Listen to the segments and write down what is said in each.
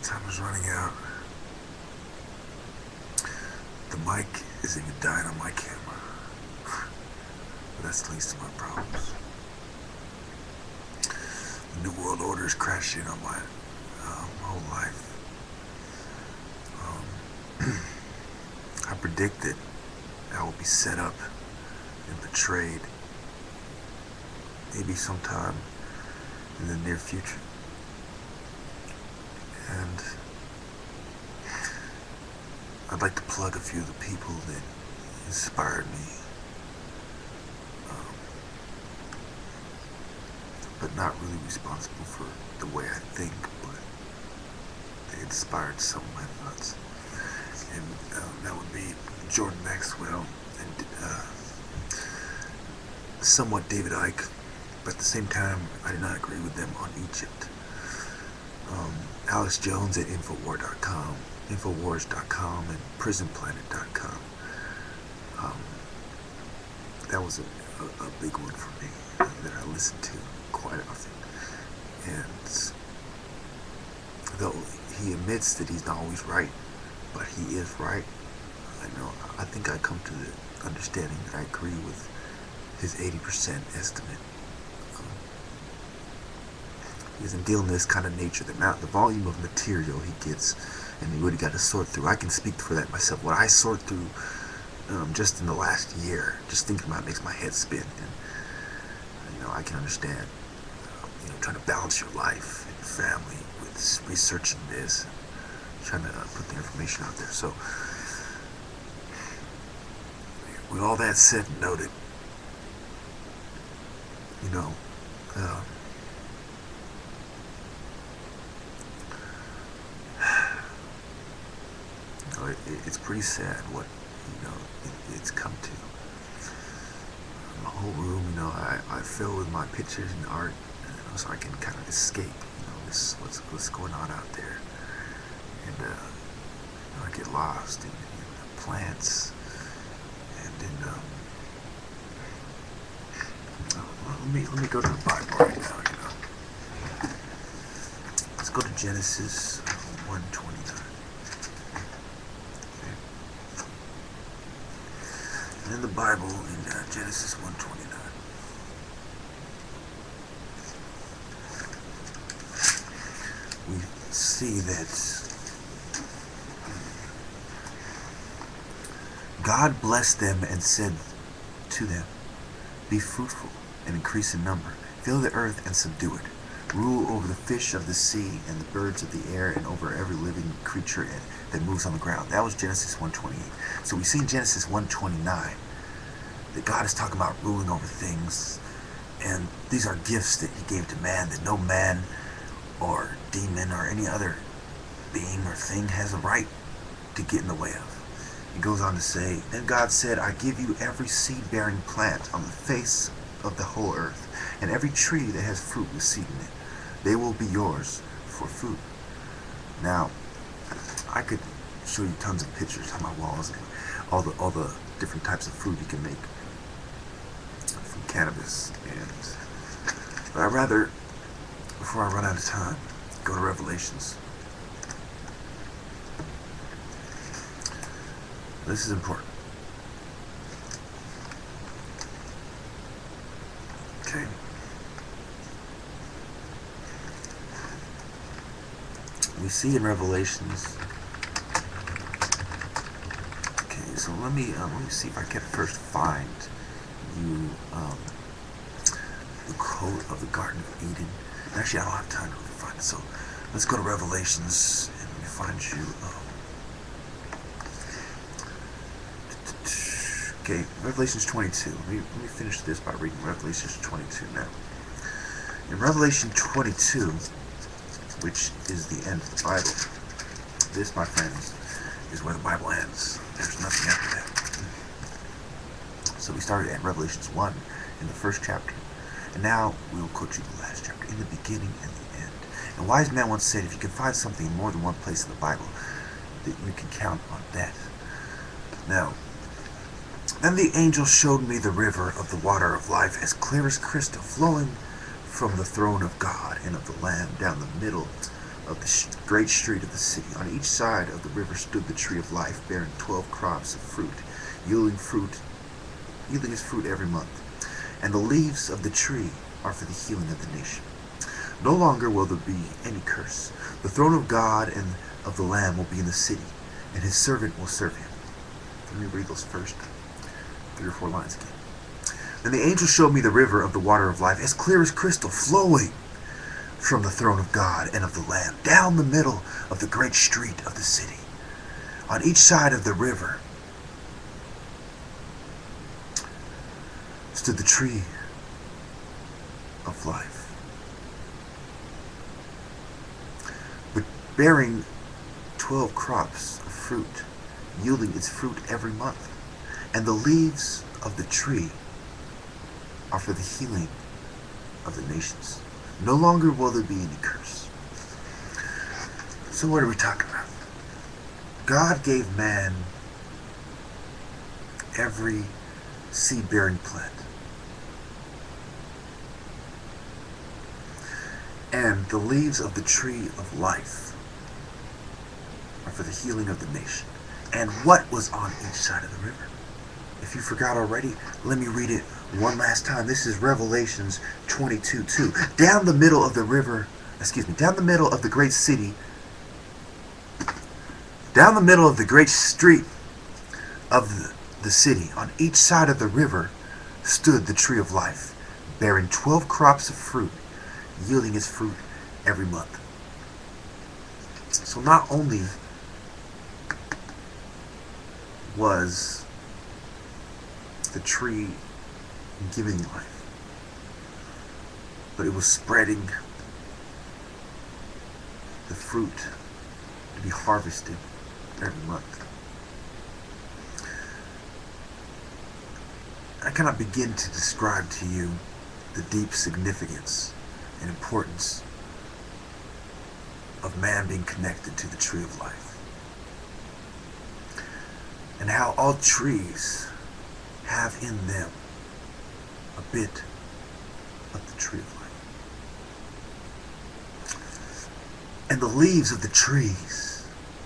Time is running out. The mic is even dying on my camera. But that's the least of my problems. The New World Order is crashing on my whole life. I predict that I will be set up and betrayed maybe sometime in the near future. And I'd like to plug a few of the people that inspired me, but not really responsible for the way I think, but they inspired some of my thoughts. And that would be Jordan Maxwell and somewhat David Icke, but at the same time I did not agree with them on Egypt. Alex Jones at Infowars.com and PrisonPlanet.com. That was a big one for me that I listened to quite often. And though he admits that he's not always right, but he is right, I think I come to the understanding that I agree with his 80% estimate. Because in dealing with this kind of nature, the volume of material he gets, and he really got to sort through. I can speak for that myself. What I sort through just in the last year, just thinking about it makes my head spin. And I can understand, trying to balance your life and your family with researching this, trying to put the information out there. So, with all that said and noted, it's pretty sad what it's come to. My whole room, I fill with my pictures and art, so I can kind of escape, this what's going on out there, and I get lost in the plants, and in let me go to the Bible right now. Let's go to Genesis 1:29. In the Bible, in Genesis 1:29, we see that God blessed them and said to them, "Be fruitful and increase in number, fill the earth and subdue it, rule over the fish of the sea and the birds of the air and over every living creature that moves on the ground." That was Genesis 1:28. So we see in Genesis 1:29 that God is talking about ruling over things, and these are gifts that he gave to man that no man or demon or any other being or thing has a right to get in the way of. He goes on to say, "Then God said, I give you every seed-bearing plant on the face of the whole earth, and every tree that has fruit with seed in it. They will be yours for food." Now, I could show you tons of pictures on my walls and all the different types of food you can make from cannabis, but I'd rather, before I run out of time, go to Revelations. This is important. Okay. We see in Revelations. Okay, so let me see if I can first find you the quote of the Garden of Eden. Actually, I don't have time to really find it. So let's go to Revelations and let me find you. Okay, Revelations 22. Let me finish this by reading Revelations 22 now. In Revelation 22, which is the end of the Bible, this, my friends, is where the Bible ends. There's nothing after that. So we started at Revelations 1 in the first chapter, and now we will quote you the last chapter, in the beginning and the end. And a wise man once said, if you can find something in more than one place in the Bible, that you can count on that. Now, then the angel showed me the river of the water of life, as clear as crystal, flowing from the throne of God and of the Lamb down the middle of the great street of the city. On each side of the river stood the tree of life, bearing 12 crops of fruit, yielding its fruit every month. And the leaves of the tree are for the healing of the nation. No longer will there be any curse. The throne of God and of the Lamb will be in the city, and his servant will serve him. Let me read those first 3 or 4 lines again. Then the angel showed me the river of the water of life, as clear as crystal, flowing from the throne of God and of the Lamb, down the middle of the great street of the city. On each side of the river stood the tree of life, bearing 12 crops of fruit, yielding its fruit every month. And the leaves of the tree are for the healing of the nations. No longer will there be any curse. So what are we talking about? God gave man every seed-bearing plant. And the leaves of the tree of life are for the healing of the nation. And what was on each side of the river? If you forgot already, let me read it one last time. This is Revelations 22:2. Down the middle of the great city, down the middle of the great street of the city, on each side of the river, stood the tree of life, bearing 12 crops of fruit, yielding its fruit every month. So not only was the tree giving life, but it was spreading the fruit to be harvested every month. I cannot begin to describe to you the deep significance and importance of man being connected to the tree of life, and how all trees have in them a bit of the tree of life. And the leaves of the trees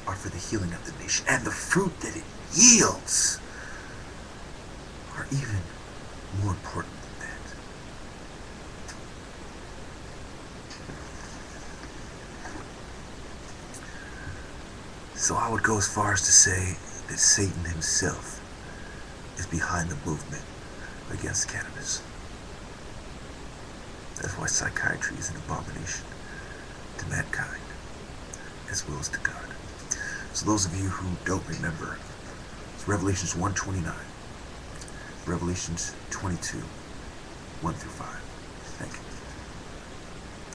are for the healing of the nation, and the fruit that it yields are even more important than that. So I would go as far as to say that Satan himself is behind the movement against cannabis. That's why psychiatry is an abomination to mankind as well as to God. So those of you who don't remember, it's Revelations 1:29, Revelations 22, 1 through 5. Thank you.